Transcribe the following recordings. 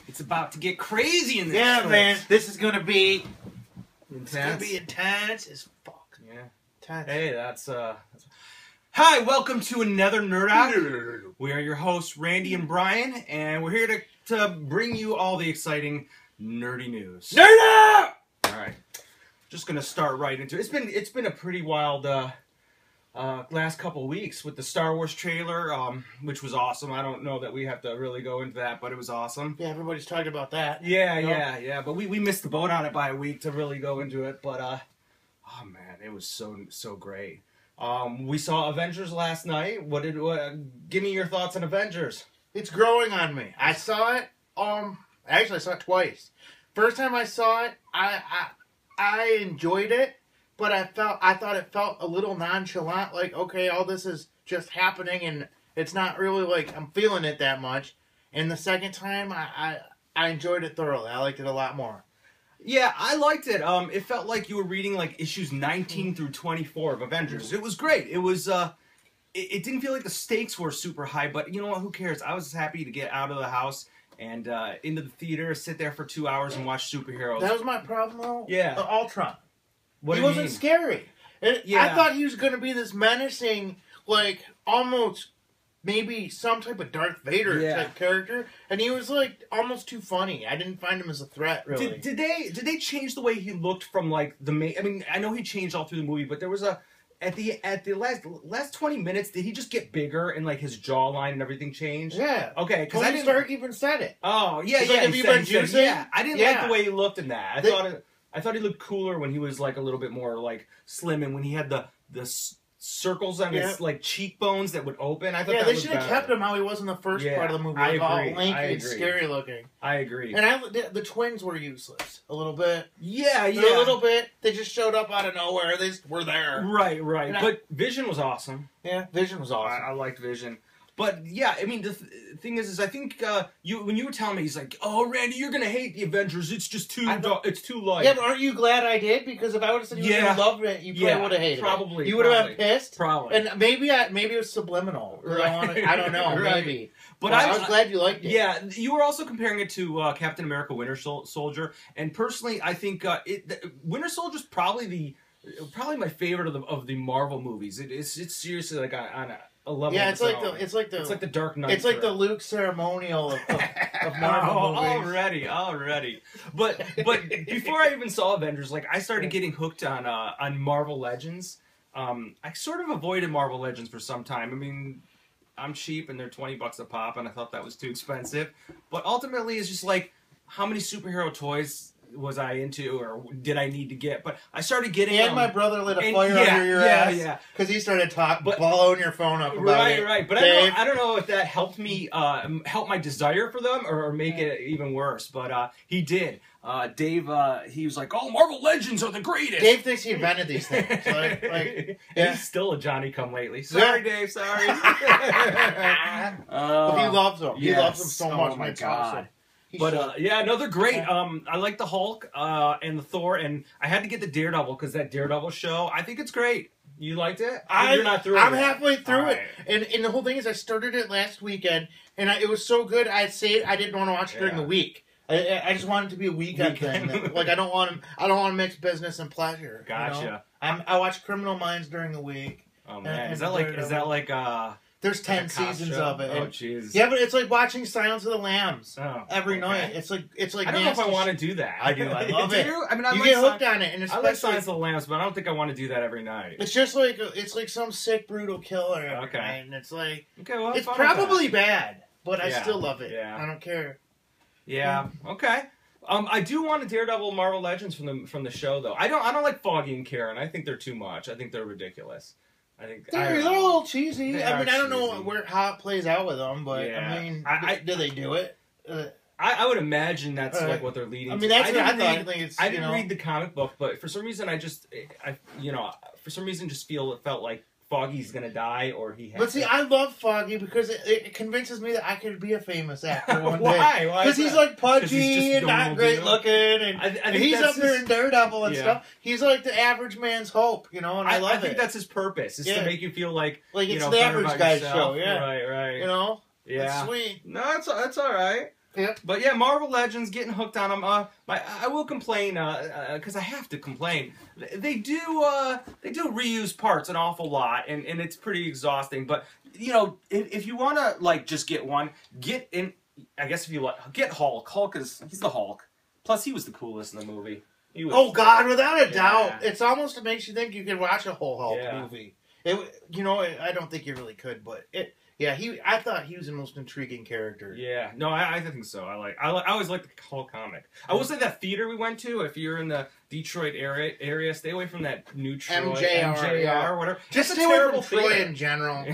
It's about to get crazy in this. Yeah, show. man. This is gonna be Intense. It's gonna be intense as fuck. Yeah. Intense. Hey, that's Hi, welcome to another Nerd Out. We are your hosts, Randy and Brian, and we're here to bring you all the exciting nerdy news. Nerd out! Alright. Just gonna start right into it. It's been a pretty wild last couple of weeks with the Star Wars trailer, which was awesome. I don't know that we have to really go into that, but it was awesome. Yeah, everybody's talking about that. Yeah. But we missed the boat on it by a week to really go into it. But oh man, it was so great. We saw Avengers last night. Give me your thoughts on Avengers. It's growing on me. I saw it. Actually, I saw it twice. First time I saw it, I enjoyed it, but I thought it felt a little nonchalant. Like, okay, all this is just happening, and it's not really like I'm feeling it that much. And the second time, I enjoyed it thoroughly. I liked it a lot more. Yeah, I liked it. It felt like you were reading like issues 19 through 24 of Avengers. It was great. It was it didn't feel like the stakes were super high, but you know what? Who cares? I was happy to get out of the house and into the theater, sit there for 2 hours and watch superheroes. That was my problem, though. Yeah. Ultron. What He do you wasn't mean? scary. Yeah. I thought he was going to be this menacing, like, almost maybe some type of Darth Vader type character, and he was, like, almost too funny. I didn't find him as a threat, really. Did they change the way he looked from, like, the main... I mean, I know he changed all through the movie, but there was a... At the last 20 minutes, did he just get bigger and, like, his jawline and everything changed? Yeah. Okay, because I Tony didn't... Stark even said it. Oh, yeah, He's yeah. like, have you been juicing? Yeah, I didn't like the way he looked in that. I thought he looked cooler when he was like a little bit more like slim, and when he had the circles on his like cheekbones that would open. I thought they that should have kept him how he was in the first part of the movie. Like, all lanky and scary looking. I agree. And the twins were useless a little bit. Yeah. A little bit. They just showed up out of nowhere. They just were there. Right. But Vision was awesome. Yeah, Vision was awesome. I liked Vision. But yeah, I mean, the thing is I think when you were telling me, he's like, "Oh, Randy, you're gonna hate the Avengers. It's just it's too light." Yeah, but aren't you glad I did? Because if I would have said you loved it, you probably would have hated it. You would have been pissed. Probably. And maybe it was subliminal. Right. I don't know. Right. Maybe. But I was glad you liked it. Yeah, you were also comparing it to Captain America: Winter Soldier, and personally, I think Winter Soldier's probably my favorite of the Marvel movies. It's seriously like on a level. Yeah, it's like the Dark Knight. It's like the Luke ceremonial of Marvel movies. Already. But before I even saw Avengers, like I started getting hooked on Marvel Legends. I sort of avoided Marvel Legends for some time. I mean, I'm cheap and they're $20 a pop, and I thought that was too expensive. But ultimately, it's just like, how many superhero toys was I into, or did I need to get? But I started getting. And my brother lit a fire under your ass. Yeah. Because he started blowing your phone up about it. Right. But I don't know if that helped me help my desire for them or make it even worse. But he did. Dave, he was like, "Oh, Marvel Legends are the greatest." Dave thinks he invented these things. He's still a Johnny Come Lately. Sorry, Dave. Sorry. But he loves them. He loves them so much. Oh my God. Awesome. But no, they're great. I like the Hulk and the Thor, and I had to get the Daredevil because that Daredevil show, I think it's great. You liked it? You're not through it. I'm halfway through it, and the whole thing is, I started it last weekend, and it was so good. I didn't want to watch it during the week. I just want it to be a weekend thing. Like I don't want to mix business and pleasure. Gotcha. You know? I watch Criminal Minds during the week. Oh man, is that like There's 10 seasons of it. Oh jeez. Yeah, but it's like watching Silence of the Lambs every okay. night. It's like. I don't know if I want to do that. I do. I love it. I mean, you get hooked on it, and I like Silence of the Lambs, but I don't think I want to do that every night. It's just like some sick, brutal killer every night, and it's like it's probably bad, but I still love it. Yeah. I don't care. Yeah. Okay. I do want a Daredevil Marvel Legends from the show though. I don't like Foggy and Karen. I think they're too much. I think they're ridiculous. I think they're a little cheesy. I mean, I don't know how it plays out with them, but I mean, do they do it? I would imagine that's like what they're leading. I mean, that's what I think. I didn't read the comic book, but for some reason, just felt like Foggy's gonna die, or he has. But see, I love Foggy because it convinces me that I could be a famous actor one day. Why? Because he's like pudgy and not great looking, and he's up there in Daredevil and stuff. He's like the average man's hope, you know, and I love it. I think that's his purpose, is to make you feel like it's the average guy's show. Yeah, right. You know, yeah, it's sweet. No, that's all right. Yep. But yeah, Marvel Legends, getting hooked on them. I will complain because I have to complain. They do reuse parts an awful lot, and it's pretty exhausting. But you know, if you want to like just get one, get in. I guess if you get Hulk. He's the Hulk. Plus, he was the coolest in the movie. He was, Oh God, without a Yeah. doubt, it's almost makes you think you could watch a whole Hulk Yeah. movie. I don't think you really could, but I thought he was the most intriguing character. Yeah, no, I think so. I always like the Hulk comic. I will say that theater we went to, if you're in the Detroit area, stay away from that new Troy, MJR, yeah. or whatever. Just It's stay a away terrible from Troy theater. in general.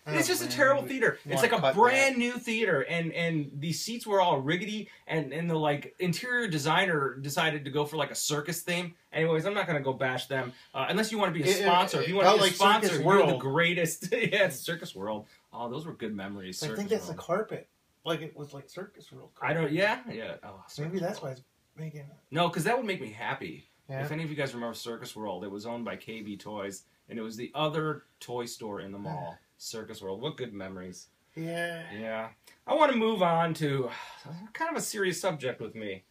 It's just a man. terrible theater. It's Wanna like a cut brand new theater, and the seats were all rickety, and the like interior designer decided to go for like a circus theme. Anyways, I'm not gonna go bash them unless you want to be a sponsor. If you want to felt be a like sponsor, Circus you're the World. greatest. Yeah, it's Circus World. Oh, those were good memories. I think Circus that's the World. carpet. Like it was like Circus World. I don't. Yeah. Oh, Maybe Circus that's World. why it's making. No, because that would make me happy. Yeah. If any of you guys remember Circus World, it was owned by KB Toys, and it was the other toy store in the mall. Circus World. What good memories. Yeah. Yeah. I want to move on to kind of a serious subject with me.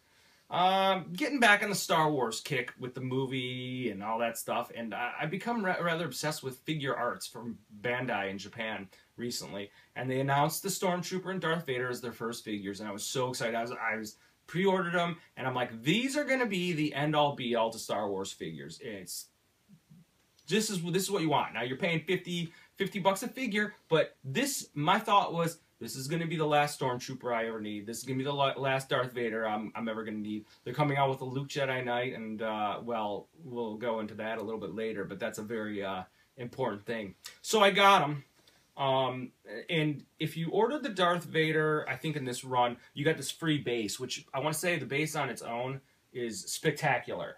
Getting back on the Star Wars kick with the movie and all that stuff, and I've become rather obsessed with figure arts from Bandai in Japan recently, and they announced the Stormtrooper and Darth Vader as their first figures, and I was so excited. I was pre-ordered them, and I'm like, these are going to be the end-all be-all to Star Wars figures. This is what you want. Now you're paying $50 a figure, but my thought was, this is going to be the last Stormtrooper I ever need. This is going to be the last Darth Vader I'm ever going to need. They're coming out with a Luke Jedi Knight, and well, we'll go into that a little bit later, but that's a very important thing. So I got them. And if you ordered the Darth Vader, I think in this run, you got this free base, which I want to say the base on its own is spectacular.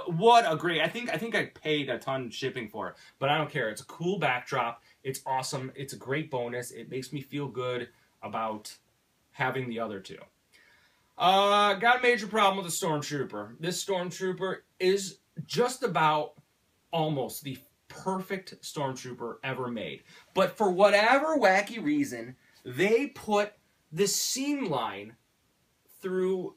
What a great! I think I paid a ton shipping for it, but I don't care. It's a cool backdrop. It's awesome. It's a great bonus. It makes me feel good about having the other two. Got a major problem with the Stormtrooper. This Stormtrooper is just about almost the perfect Stormtrooper ever made. But for whatever wacky reason, they put this seam line through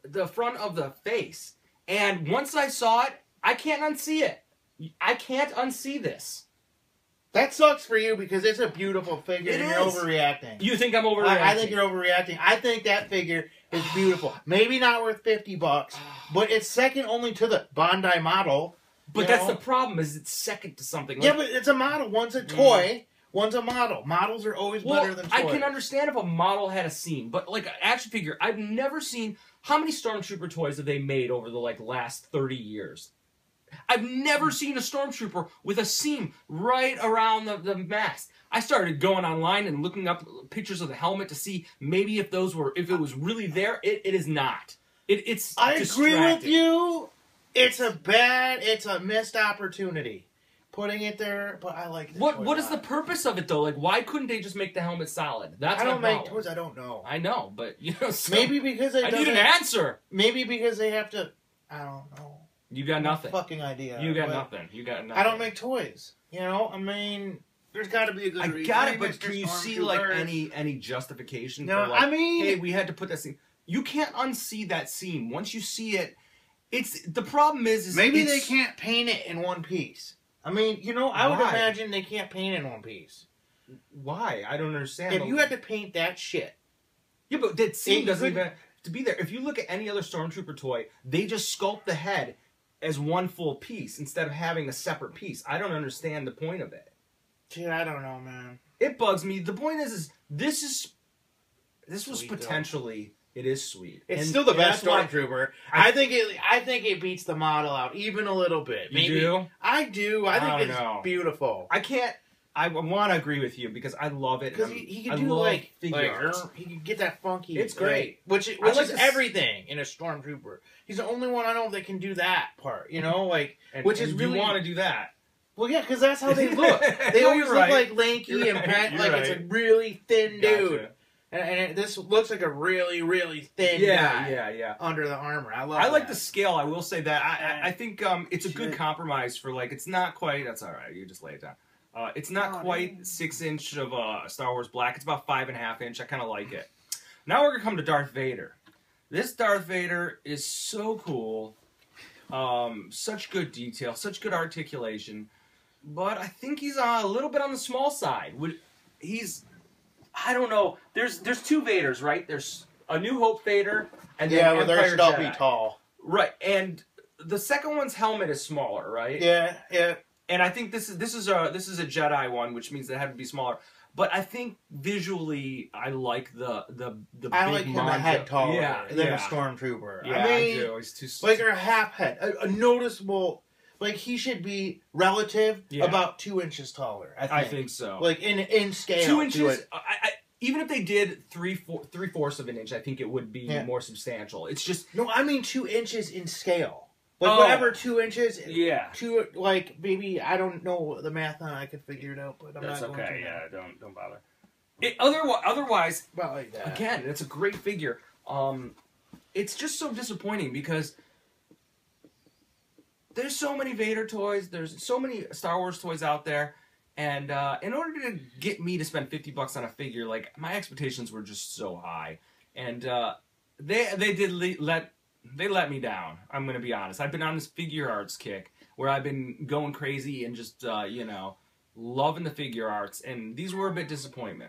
the front of the face. And once I saw it, I can't unsee it. I can't unsee this. That sucks for you because it's a beautiful figure It and you're is. overreacting. You think I'm overreacting? I think you're overreacting. I think that figure is beautiful. Maybe not worth $50, but it's second only to the Bandai model. But you that's know? the problem, is it's second to something. Yeah, but it's a model. One's a toy, one's a model. Models are always better than toys. I can understand if a model had a seam, but like an action figure, I've never seen. How many Stormtrooper toys have they made over the last 30 years? I've never seen a Stormtrooper with a seam right around the mast. I started going online and looking up pictures of the helmet to see maybe if it was really there. It is not. It's I agree with distracting. you. It's a missed opportunity. Putting it there, but I like the toy What is the line. purpose of it though? Like, why couldn't they just make the helmet solid? That's I don't my make problem. toys, I don't know. I know, but so, Maybe because they I need an answer. Maybe because they have to. I don't know. You got nothing. Fucking idea. You got but nothing. You got nothing. I don't make toys. You know, I mean, there's got to be a good I reason. got it, Hey, but Mr. can you see like Stormtrooper. any justification No, for like, I mean- hey, we had to put that seam. You can't unsee that seam. Once you see it, it's the problem is Maybe they it's- can't paint it in one piece. I mean, you know, I would Why? imagine they can't paint in one piece. Why? I don't understand. If you had to paint that shit, yeah, but that seam It doesn't could- even have to be there. If you look at any other Stormtrooper toy, they just sculpt the head as one full piece instead of having a separate piece. I don't understand the point of it. dude, I don't know, man. It bugs me. The point is this was Sweet, though. potentially. It is sweet. It's And- still the and best that's why- Stormtrooper. I think it beats the model out even a little bit. You Maybe do? I do. I think I don't it's know. beautiful. I can't. I want to agree with you because I love it. Because and he I can do love like figure arts. he can get that funky. It's great. which I like is this- everything in a Stormtrooper. He's the only one I know that can do that part. You know, like And, which and is really you want to do that. well, yeah, because that's how they look. They No, always you're look right. like lanky You're and right. bent, You're like it's a right. really thin dude. Gotcha. And this looks like a really, really thin Yeah, guy yeah. under the armor. I love. I like that. the scale. I will say that. I think it's a good Shit. compromise for like. It's not quite. That's all right. You just lay it down. It's not Oh, quite dude. 6 inch of Star Wars black. It's about 5.5 inch. I kind of like it. Now we're gonna come to Darth Vader. This Darth Vader is so cool. Such good detail, such good articulation. But I think he's a little bit on the small side. I don't know. There's two Vaders, right? There's a New Hope Vader, and then well, Empire they're still Jedi. be tall. Right, and the second one's helmet is smaller, right? Yeah. And I think this is a Jedi one, which means they have to be smaller. But I think visually, I like the I big like him a Monjo. head taller than yeah. a stormtrooper. Yeah, I mean, I do. He's too like a half head, a noticeable. Like he should be relative about 2 inches taller. I think so. Like in scale, 2 inches. Even if they did three-fourths of an inch, I think it would be more substantial. It's just no. I mean 2 inches in scale. Like whatever 2 inches. Yeah. Maybe I don't know the math on. I could figure it out, but that's not going okay. to. Yeah, don't bother. Otherwise, about like that. Again, it's a great figure. It's just so disappointing because there's so many Vader toys. There's so many Star Wars toys out there. And in order to get me to spend $50 on a figure, like, my expectations were just so high. And they let me down. I'm going to be honest. I've been on this figure arts kick where I've been going crazy and just, loving the figure arts. And these were a bit disappointing.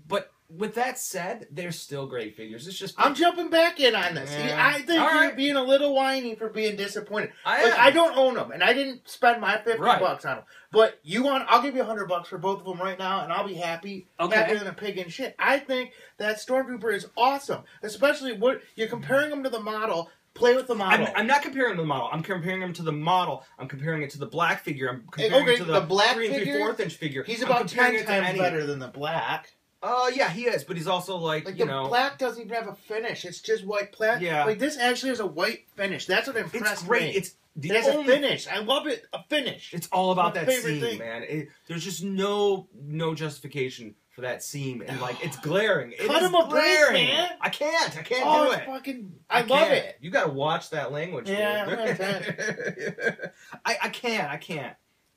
But with that said, they're still great figures. It's just I'm jumping back in on this. Yeah. I think you're being a little whiny for being disappointed. I don't own them, and I didn't spend my $50 on them. But I'll give you $100 for both of them right now, and I'll be happy. Okay. Happier than a pig in shit. I think that Stormtrooper is awesome, especially what you're comparing them to the model. Play with the model. I'm not comparing them to the model. I'm comparing them to the model. I'm comparing it to the black figure. I'm comparing it to the black 3 figure, 3/4 inch figure. He's about 10 times better than the black. Yeah, he is, but he's also the black doesn't even have a finish. It's just white plastic. Yeah. Like this actually has a white finish. That's what impressed it's great. me. It has a finish. I love it. A finish. It's all about that seam, thing. man. There's just no justification for that seam, and like it's glaring. Cut him a break, man. I can't do it. I love it. You got to watch that language. Yeah, dude. I can't.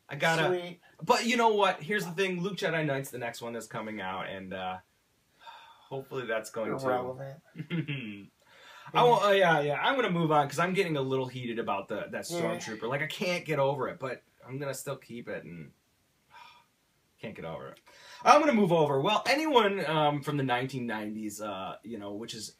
I gotta. Sweet. But you know what? Here's the thing. Luke Jedi Knight's the next one that's coming out, and hopefully that's going irrelevant. to. I'm gonna move on because I'm getting a little heated about that Stormtrooper. Like I can't get over it, but I'm gonna still keep it and can't get over it. I'm gonna move over. Well, anyone from the 1990s, which is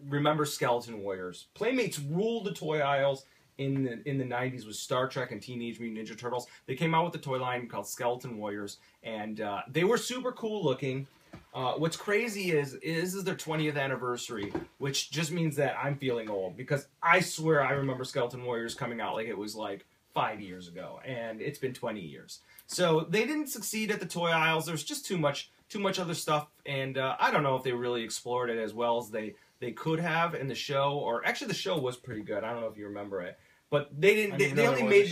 remember Skeleton Warriors. Playmates ruled the toy aisles in the 90s with Star Trek and Teenage Mutant Ninja Turtles. They came out with a toy line called Skeleton Warriors, and they were super cool looking. What's crazy is their 20th anniversary, which just means that I'm feeling old because I swear I remember Skeleton Warriors coming out like it was like 5 years ago, and it's been 20 years. So they didn't succeed at the toy aisles. There's just too much other stuff, and I don't know if they really explored it as well as they could have in the show. Or actually, the show was pretty good. I don't know if you remember it. But they didn't. They only made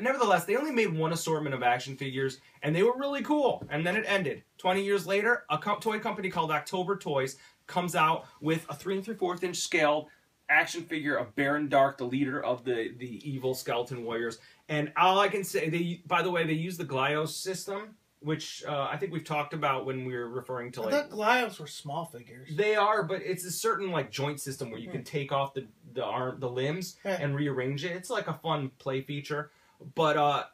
nevertheless, they only made one assortment of action figures, and they were really cool. And then it ended. 20 years later, a toy company called October Toys comes out with a 3 3/4 inch scaled action figure of Baron Dark, the leader of the evil Skeleton Warriors. And all I can say, by the way, they use the Glyos system, which I think we've talked about when we were referring to I thought Glyos were small figures. They are, but it's a certain like joint system where you can take off the limbs and rearrange it. It's like a fun play feature. But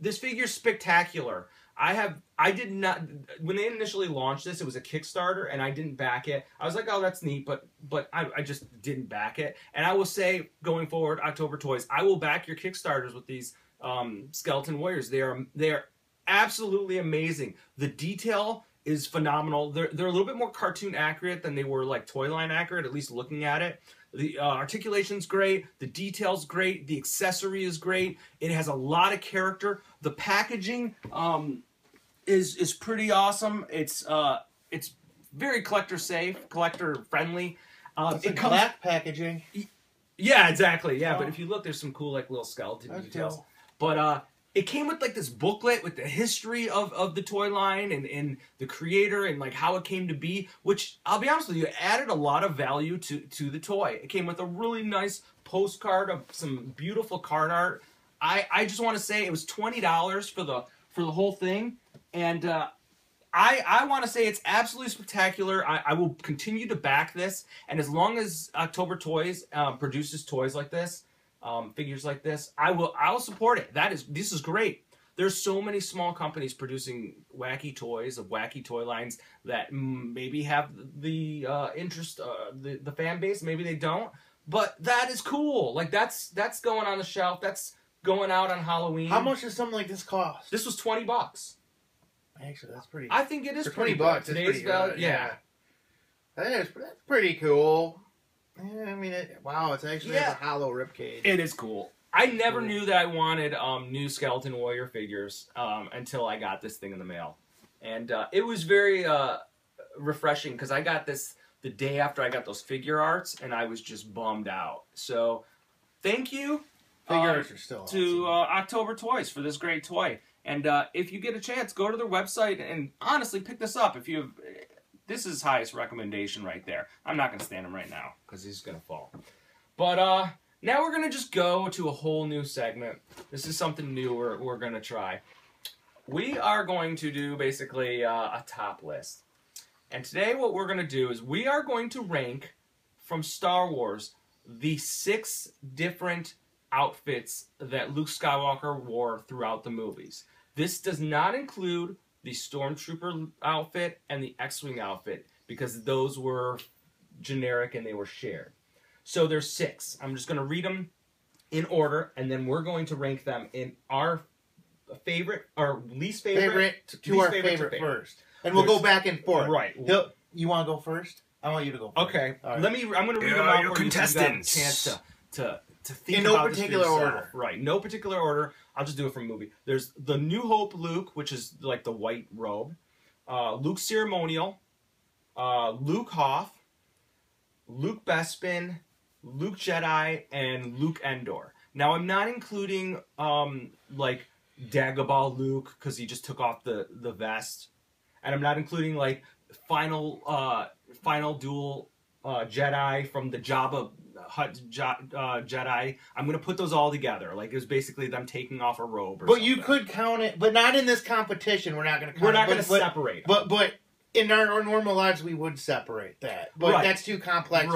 this figure's spectacular. I did not, when they initially launched this, it was a Kickstarter, and I didn't back it. I was like, oh, that's neat, but I just didn't back it. And I will say, going forward, October Toys, I will back your Kickstarters with these Skeleton Warriors. They are absolutely amazing. The detail is phenomenal. They're a little bit more cartoon accurate than they were like toy line accurate, at least looking at it. The articulation's great. The detail's great. The accessory is great. It has a lot of character. The packaging is pretty awesome. It's very collector safe, collector friendly. It comes black packaging. Yeah, exactly. Yeah, but if you look, there's some cool like little skeleton details. Cool. But it came with like this booklet with the history of the toy line and the creator and like how it came to be, which I'll be honest with you, added a lot of value to the toy. It came with a really nice postcard of some beautiful card art. I just want to say it was $20 for the whole thing, and I want to say it's absolutely spectacular. I will continue to back this, and as long as October Toys produces toys like this, figures like this, I'll support it. This is great. There's so many small companies producing wacky toys of wacky toy lines that maybe have the interest, the fan base. Maybe they don't, but that is cool. Like that's going on the shelf. That's going out on Halloween. How much does something like this cost? This was $20. Actually, that's pretty. I think it is for pretty $20. Today's Pretty value, good, yeah. That's pretty cool. Yeah, I mean, wow, it's actually has a hollow ribcage. It is cool. I never knew that I wanted new Skeleton Warrior figures until I got this thing in the mail. And it was very refreshing because I got this the day after I got those figure arts, and I was just bummed out. So thank you Figure arts are still to awesome. October Toys for this great toy. And if you get a chance, go to their website and honestly pick this up. If you have, this is highest recommendation right there. I'm not going to stand him right now because he's going to fall. But now we're going to just go to a whole new segment. This is something new we're going to try. We are going to do basically a top list. And today what we're going to do is we are going to rank from Star Wars the 6 different outfits that Luke Skywalker wore throughout the movies. This does not include the Stormtrooper outfit and the X-Wing outfit because those were generic and they were shared. So there's 6. I'm just going to read them in order, and then we're going to rank them in our favorite, or least favorite to our favorite first. And we'll go back and forth. Right. You want to go first? I want you to go first. Okay. Right. I'm going to read them out for you so you have a chance to think in no about particular this for yourself. order. Right. No particular order. I'll just do it from movie. There's the New Hope Luke, which is like the white robe. Luke Ceremonial. Luke Hoth. Luke Bespin. Luke Jedi, and Luke Endor. Now, I'm not including, like, Dagobah Luke, because he just took off the vest. And I'm not including, like, Final Duel Jedi from the Jabba Hutt Jedi. I'm going to put those all together. Like, it was basically them taking off a robe or But something. you could count it, but not in this competition. We're not going to count We're not it. going to separate them. But in our normal lives, we would separate that. But Right. that's too complex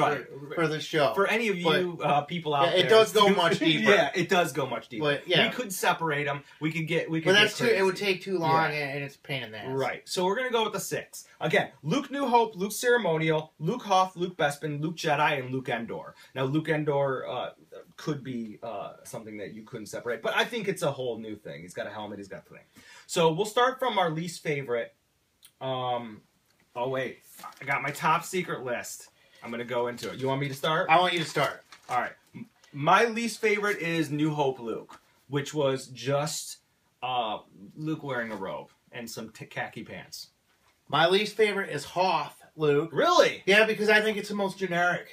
for the show. For any of you people out there, it does go much deeper. Yeah, it does go much deeper. But, yeah. We could separate them. We could get. But that's too. crazy. It would take too long, Yeah. and it's a pain in the ass. Right. So we're gonna go with the 6 again. Luke New Hope, Luke Ceremonial, Luke Hoth, Luke Bespin, Luke Jedi, and Luke Endor. Now Luke Endor could be something that you couldn't separate, but I think it's a whole new thing. He's got a helmet. He's got a thing. So we'll start from our least favorite. Oh, wait. I got my top secret list. I'm going to go into it. You want me to start? I want you to start. All right. My least favorite is New Hope Luke, which was just Luke wearing a robe and some khaki pants. My least favorite is Hoth Luke. Really? Yeah, because I think it's the most generic,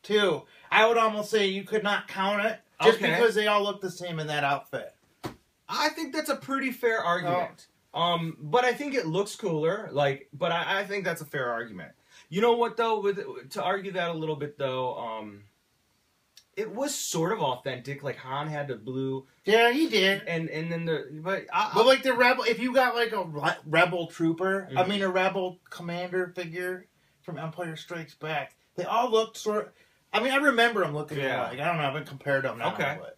too. I would almost say you could not count it, just Okay. because they all look the same in that outfit. I think that's a pretty fair argument. But I think it looks cooler. But I think that's a fair argument. You know what though? To argue that a little bit though, it was sort of authentic. Like Han had the blue, Yeah, he did. and then But like the rebel, if you got like a rebel trooper, Mm-hmm. I mean a rebel commander figure from Empire Strikes Back, they all looked sort. I mean, I remember them looking alike. I don't know. I haven't compared them now. Okay. But.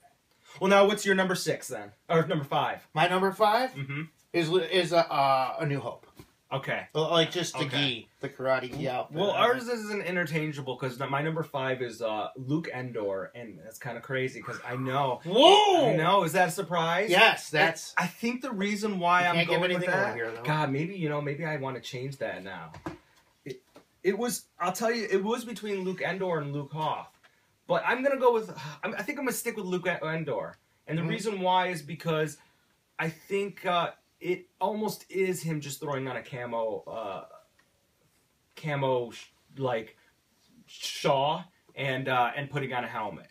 Well, now what's your number 6 then, or number 5? My number 5 Mm-hmm. is a New Hope. Okay. Like just the Okay. gi, the karate gi outfit. Well, ours isn't interchangeable because my number 5 is Luke Endor, and that's kind of crazy because I know. Whoa! I know. Is that a surprise? Yes, that's. I think the reason why You I'm can't give going with anything that. over here, though. God, maybe I want to change that now. It was. I'll tell you, it was between Luke Endor and Luke Hoth, but I'm gonna go with. I think I'm gonna stick with Luke Endor, and the reason why is because I think it almost is him just throwing on a camo like shaw and putting on a helmet.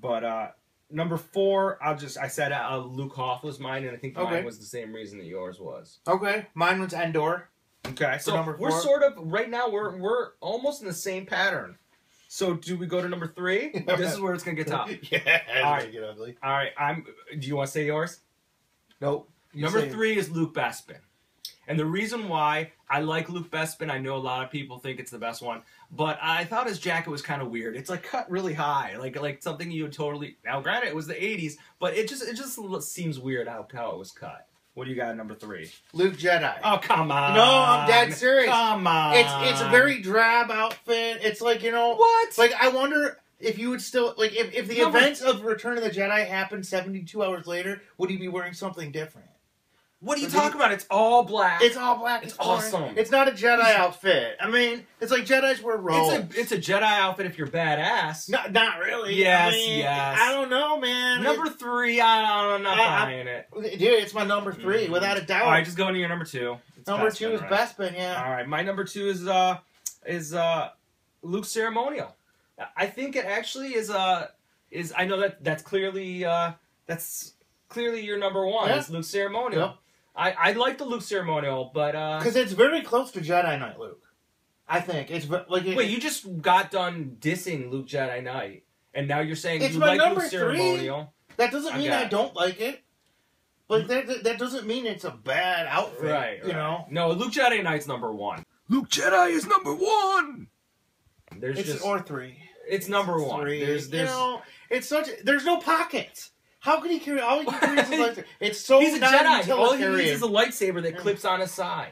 But number 4, I said Luke Hoth was mine, and I think mine was the same reason that yours was. Okay, mine was Endor. Okay, so number 4? we're sort of right now we're almost in the same pattern. So do we go to number 3? This is where it's gonna get tough. Yeah, All right. get ugly. All right, do you want to say yours? Nope. Number 3 is Luke Bespin. And the reason why I like Luke Bespin, I know a lot of people think it's the best one, but I thought his jacket was kind of weird. It's like cut really high, like something you would totally. Now, granted, it was the '80s, but it just seems weird how it was cut. What do you got at number 3? Luke Jedi. Oh, come on. No, I'm dead serious. Come on. It's a very drab outfit. It's like, you know... What? Like, I wonder if you would still... Like, if the No, events of Return of the Jedi happened 72 hours later, would he be wearing something different? What are you talking about? It's all black. It's all black. It's awesome. It's not a Jedi outfit. I mean, it's like Jedis wear robes. It's a Jedi outfit if you're badass. Not really. Yes, I mean, yes. I don't know, man. Number 3, I'm not buying it. Dude, it's my number 3, without a doubt. All right, just go into your number 2. It's Number Bespin, 2 is right? Bespin, yeah. All right, my number 2 is Luke's ceremonial. I think it actually is I know that's clearly your number 1. Yeah. Is Luke's ceremonial. Yep. I like the Luke ceremonial, but Because it's very close to Jedi Knight Luke. I think it's like. wait, you just got done dissing Luke Jedi Knight, and now you're saying It's you my like number Luke's ceremonial. That doesn't mean I it. don't like it. But that doesn't mean it's a bad outfit. Right. You know. No, Luke Jedi Knight's number 1. Luke Jedi is number 1. There's It's just or 3. it's number 1. 3. There's You know, it's such. There's no pockets. How can he carry? All he can carry is his lightsaber. It's so. He's a Jedi. All he non-utilitarian. needs is a lightsaber that clips on his side.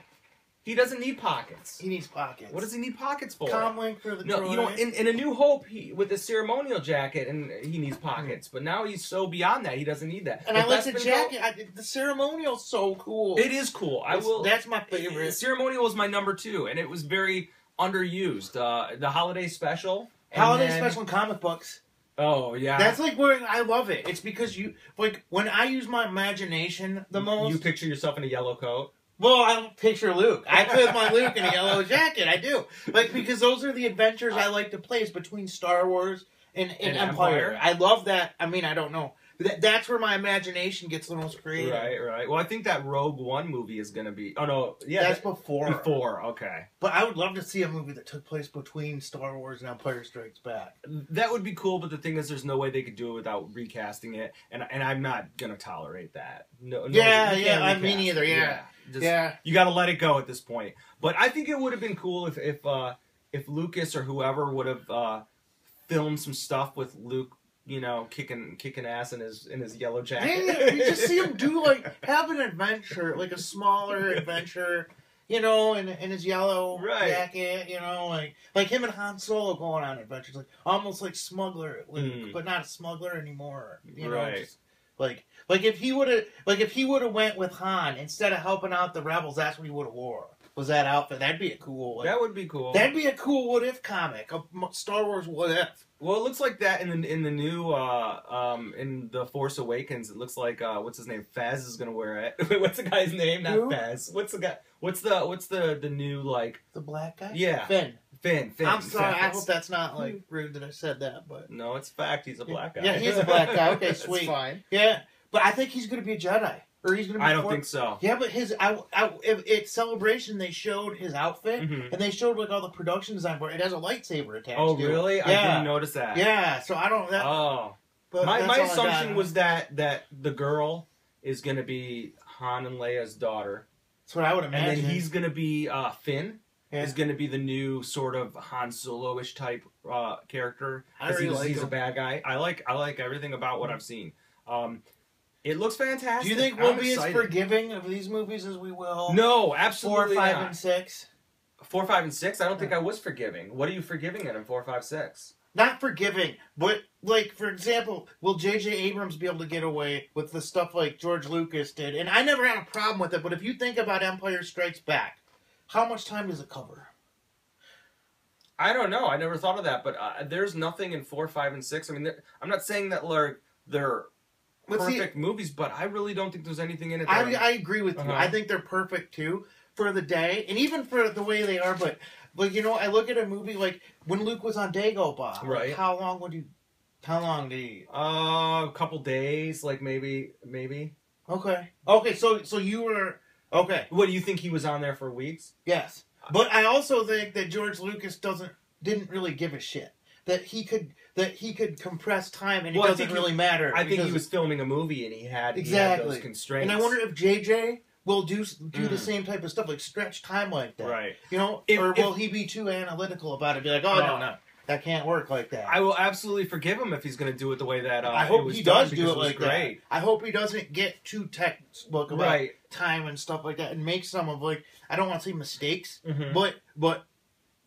He doesn't need pockets. He needs pockets. What does he need pockets for? Comlink for the No, droid. you know, in A New Hope, with the ceremonial jacket, and he needs pockets. But now he's so beyond that, he doesn't need that. And I like the jacket. The ceremonial's so cool. It is cool. That's my favorite. Ceremonial was my number 2, and it was very underused. The holiday special. and Holiday then- special in comic books. Oh yeah. That's like where I love it. It's because you like when I use my imagination the most. You picture yourself in a yellow coat. Well, I don't picture Luke. I put my Luke in a yellow jacket. I do. Like, because those are the adventures I like to place between Star Wars and Empire. I love that. I mean, I don't know. That's where my imagination gets the most creative. Right. Well, I think that Rogue One movie is going to be... Oh, no. Yeah. That's before. Before, okay. But I would love to see a movie that took place between Star Wars and Empire Strikes Back. That would be cool, but the thing is, there's no way they could do it without recasting it, and I'm not going to tolerate that. No, Yeah, you can't me recast. neither, yeah. Just, you got to let it go at this point. But I think it would have been cool if Lucas or whoever would have filmed some stuff with Luke, you know, kicking ass in his yellow jacket. Yeah, you just see him have an adventure, like a smaller adventure, you know, in his yellow jacket, you know, like him and Han Solo going on adventures, like almost like smuggler Luke, but not a smuggler anymore, you know. Just, like if he would have went with Han instead of helping out the rebels, that's what he would have wore. Was that outfit? That'd be a cool. That would be cool. That'd be a cool What If comic, a Star Wars What If. Well, it looks like that in the new in the Force Awakens. It looks like what's his name? Faz is gonna wear it. What's the guy's name? Not Faz. What's the guy? What's the new like? The black guy? Yeah. Finn. I'm sorry. I hope that's not like rude that I said that, but no, it's fact. He's a black guy. Yeah, he's a black guy. Okay, sweet. It's fine. Yeah, but I think he's gonna be a Jedi. Or he's gonna be I don't think so. Yeah, but at Celebration they showed his outfit and they showed like all the production design for it. It has a lightsaber attached. Oh, to really? It. I Yeah. didn't notice that. Yeah, so I don't. But my assumption was that the girl is gonna be Han and Leia's daughter. That's what I would imagine. And then he's gonna be Finn. Yeah. Is going to be the new sort of Han Solo-ish type character. I really like he's him. a bad guy. I like everything about what I've seen. It looks fantastic. Do you think we'll be as forgiving of these movies as we will? No, absolutely 4, 5, not. and 6. 4, 5, and 6. I don't think I was forgiving. What are you forgiving in 4, 5, 6? Not forgiving, but like for example, will J.J. Abrams be able to get away with the stuff like George Lucas did? And I never had a problem with it. But if you think about Empire Strikes Back, how much time does it cover? I don't know. I never thought of that. But there's nothing in 4, 5, and 6. I mean, I'm not saying that they're perfect movies, but I really don't think there's anything in it. I agree with you. I think they're perfect too for the day, and even for the way they are. But you know, I look at a movie like when Luke was on Dagobah. Right. Like, how long did he? A couple days, like maybe. Okay. So you were okay. What do you think he was on there for weeks? Yes, but I also think that George Lucas didn't really give a shit that he could compress time and it doesn't really matter. I think he was filming a movie and he had those constraints. And I wonder if JJ will do the same type of stuff, like stretch time like that. Right. You know, or will he be too analytical about it? Be like, oh no, that can't work like that. I will absolutely forgive him if he's going to do it the way that I hope he does do it like great. that. I hope he doesn't get too textbook about time and stuff like that and make some of like, I don't want to say mistakes, but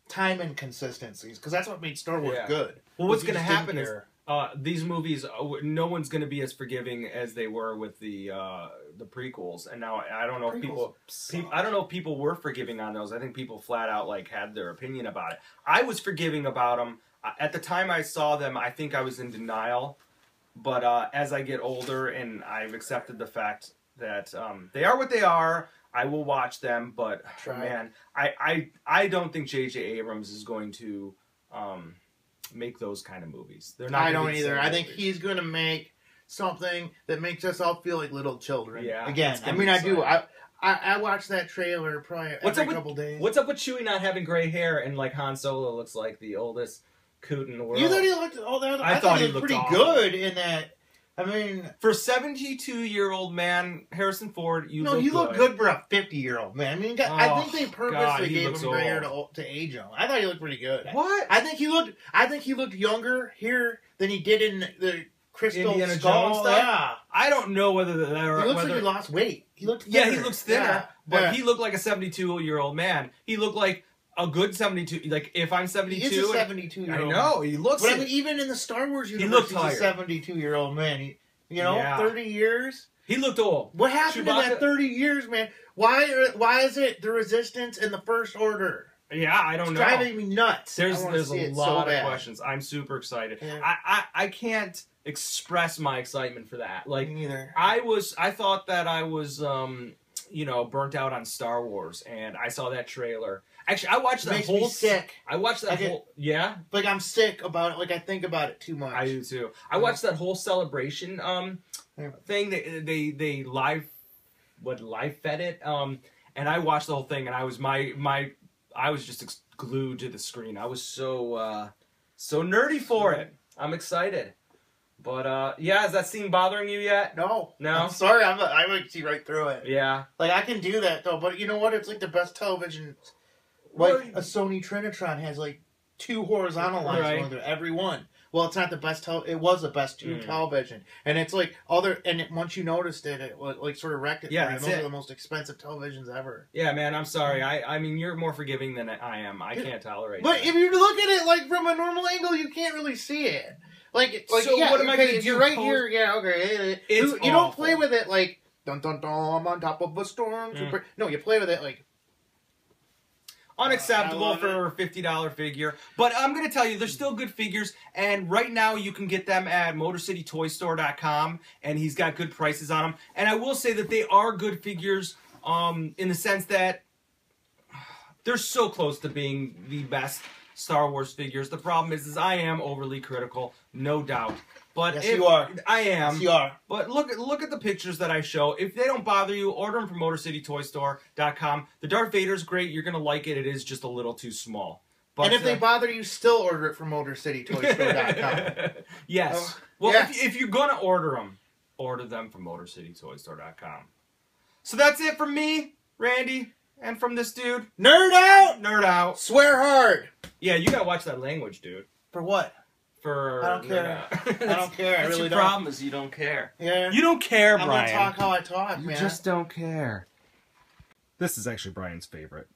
time inconsistencies, because that's what made Star Wars good. Well, what's going to happen is these movies, no one's going to be as forgiving as they were with the prequels, and now I don't know if people were forgiving on those. I think people flat out like had their opinion about it. I was forgiving about them at the time I saw them. I think I was in denial, but as I get older and I've accepted the fact that they are what they are, I will watch them. But man, I don't think J.J. Abrams is going to make those kind of movies. They're not. I don't either. I think he's going to make something that makes us all feel like little children. Yeah. Again, I mean, I do. I watched that trailer probably every couple days. What's up with Chewie not having gray hair and like Han Solo looks like the oldest coot in the world? You thought he looked? I thought he looked pretty good in that. I mean, for a 72-year-old man, Harrison Ford, you look good for a 50-year-old man. I mean, I think they purposely gave him gray hair to age him. I thought he looked pretty good. What? I think he looked younger here than he did in the Crystal Indiana Skull. Jones stuff? Yeah. I don't know whether he looks like he lost weight. He looked thinner. Yeah, he looks thinner, but he looked like a 72-year-old man. He looked like a good 72. Like if I'm 72, he's a 72-year-old. I know he looks. But I mean, even in the Star Wars universe, he's a 72-year-old man. 30 years. He looked old. What happened in that 30 years, man? Why is it the Resistance and the First Order? Yeah, I don't know. It's driving me nuts. There's a lot of questions. I'm super excited. Yeah. I can't express my excitement for that. Like, me neither. I thought that I was burnt out on Star Wars, and I saw that trailer. Actually, I watched that makes me sick. I watched that whole. Yeah? Like, I'm sick about it. Like, I think about it too much. I do, too. I watched that whole celebration thing. They live fed it. And I watched the whole thing, and I was I was just glued to the screen. I was so nerdy for it. I'm excited. But, has that scene bothering you yet? No. No? I'm sorry. I would see right through it. Yeah. Like, I can do that, though. But you know what? It's like the best television. Like, a Sony Trinitron has, like, 2 horizontal lines going through every one. Well, it's not the best it was the best tube television. And it's like once you noticed it like sort of wrecked it. Yeah, those are the most expensive televisions ever. Yeah, man, I'm sorry. I mean, you're more forgiving than I am. I can't tolerate But that. if you look at it like from a normal angle, you can't really see it. So what am I going to do? You're right here. Yeah, okay. You don't play with it like dun dun dun. I'm on top of a storm. No, you play with it like. Unacceptable for a $50 figure. But I'm going to tell you, there's still good figures. And right now, you can get them at MotorCityToyStore.com. And he's got good prices on them. And I will say that they are good figures in the sense that they're so close to being the best Star Wars figures. The problem is I am overly critical, no doubt. But yes, you are. I am. Yes, you are. But look at the pictures that I show. If they don't bother you, order them from MotorCityToyStore.com. The Darth Vader's great. You're going to like it. It is just a little too small. But, and if they bother you, still order it from MotorCityToyStore.com. Yes. Well, if you're going to order them from MotorCityToyStore.com. So that's it from me, Randy, and from this dude. Nerd out! Nerd out. Swear hard. Yeah, you got to watch that language, dude. For what? I don't care. I don't care. I really don't. Your problem is you don't care. Yeah. You don't care, Brian. I'm going to talk how I talk, man. You just don't care. This is actually Brian's favorite.